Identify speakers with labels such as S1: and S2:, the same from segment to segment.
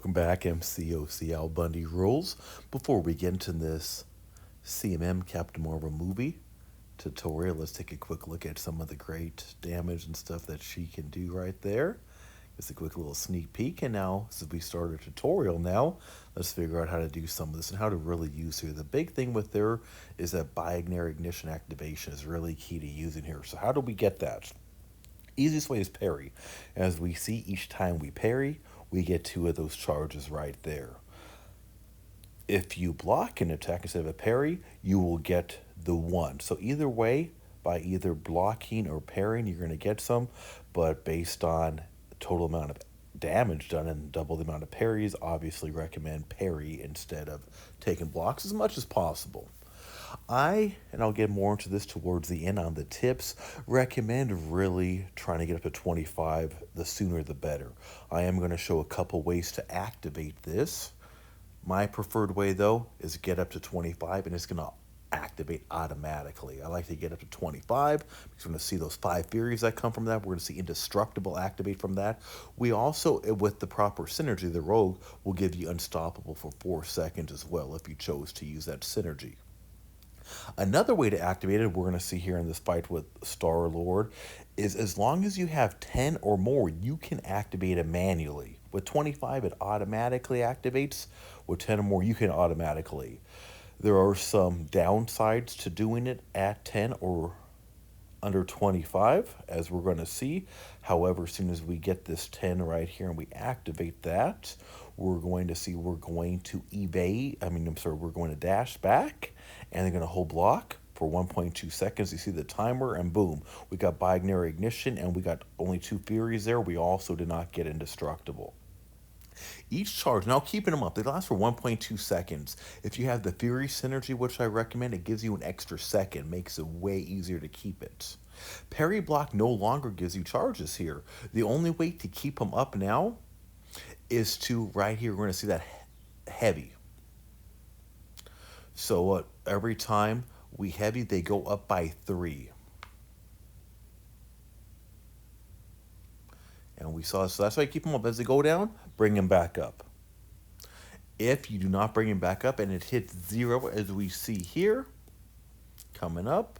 S1: Welcome back, MCOC AlBundyRules. Before we get into this CMM Captain Marvel movie tutorial, let's take a quick look at some of the great damage and stuff that she can do right there. Just a quick little sneak peek, and now, since we started a tutorial now, let's figure out how to do some of this and how to really use her. The big thing with her is that binary ignition activation is really key to using her. So how do we get that? Easiest way is parry. As we see, each time we parry, we get 2 of those charges right there. If you block an attack instead of a parry, you will get the 1. So either way, by either blocking or parrying, you're going to get some, but based on the total amount of damage done and double the amount of parries, obviously recommend parry instead of taking blocks as much as possible. And I'll get more into this towards the end on the tips, recommend really trying to get up to 25, the sooner the better. I am going to show a couple ways to activate this. My preferred way, though, is get up to 25, and it's going to activate automatically. I like to get up to 25 because we're going to see those 5 furies that come from that. We're going to see indestructible activate from that. We also, with the proper synergy, the rogue will give you unstoppable for 4 seconds as well if you chose to use that synergy. Another way to activate it, we're going to see here in this fight with Star-Lord, is as long as you have 10 or more, you can activate it manually. With 25, it automatically activates. With 10 or more, you can automatically. There are some downsides to doing it at 10 or under 25, as we're going to see. However, as soon as we get this 10 right here and we activate that, we're going to see we're going to we're going to dash back, and they're going to hold block for 1.2 seconds. You see the timer, and boom, we got binary ignition, and we got only 2 furies there. We also did not get indestructible. Each charge, now keeping them up, they last for 1.2 seconds. If you have the Fury Synergy, which I recommend, it gives you an extra second, makes it way easier to keep it. Parry block no longer gives you charges here. The only way to keep them up now is to, right here, we're going to see that heavy. So every time we heavy, they go up by 3. And we saw, so that's why you keep them up. As they go down, bring them back up. If you do not bring them back up and it hits 0, as we see here, coming up,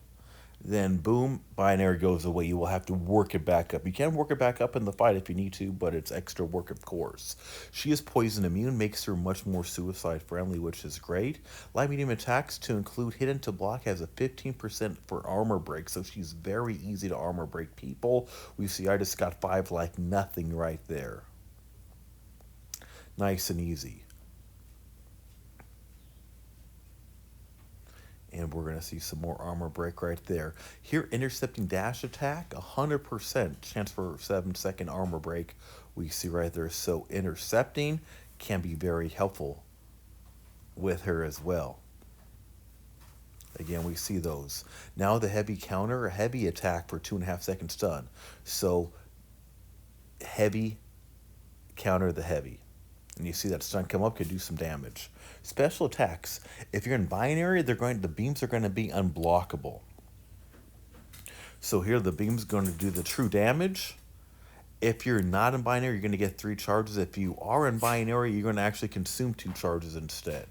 S1: then boom, binary goes away. You will have to work it back up. You can work it back up in the fight if you need to, but it's extra work, of course. She is poison immune, makes her much more suicide friendly, which is great. Light medium attacks to include hidden to block has a 15% for armor break, so she's very easy to armor break people. We see I just got 5 like nothing right there. Nice and easy. And we're going to see some more armor break right there. Here, intercepting dash attack, 100% chance for 7-second armor break. We see right there. So intercepting can be very helpful with her as well. Again, we see those. Now the heavy counter, a heavy attack for 2.5 second stun. So heavy counter the heavy. And you see that stun come up, could do some damage. Special attacks. If you're in binary, the beams are going to be unblockable. So here the beam's going to do the true damage. If you're not in binary, you're going to get 3 charges. If you are in binary, you're going to actually consume 2 charges instead.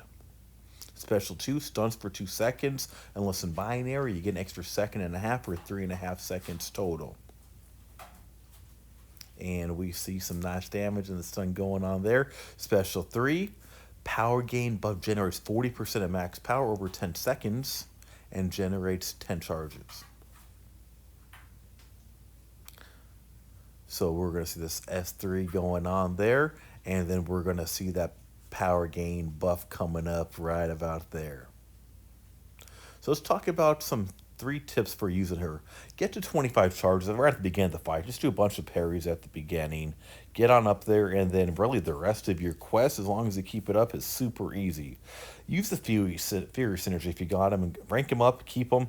S1: Special 2, stuns for 2 seconds. Unless in binary, you get an extra 1.5 seconds or 3.5 seconds total. And we see some nice damage and the stun going on there. Special 3, power gain buff generates 40% of max power over 10 seconds and generates 10 charges. So we're going to see this S3 going on there, and then we're going to see that power gain buff coming up right about there. So let's talk about some 3 tips for using her. Get to 25 charges right at the beginning of the fight. Just do a bunch of parries at the beginning. Get on up there, and then really the rest of your quest, as long as you keep it up, is super easy. Use the Fury Synergy if you got them, and rank them up, keep them.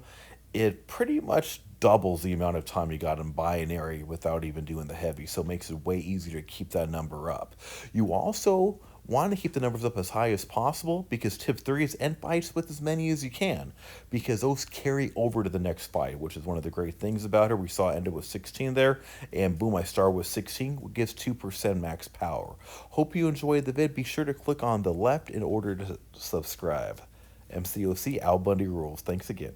S1: It pretty much doubles the amount of time you got in binary without even doing the heavy, so it makes it way easier to keep that number up. You also Want to keep the numbers up as high as possible because tip 3 is end fights with as many as you can because those carry over to the next fight, which is one of the great things about her. We saw it ended with 16 there, and boom, I start with 16, which gives 2% max power. Hope you enjoyed the vid. Be sure to click on the left in order to subscribe. MCOC, Al Bundy Rules. Thanks again.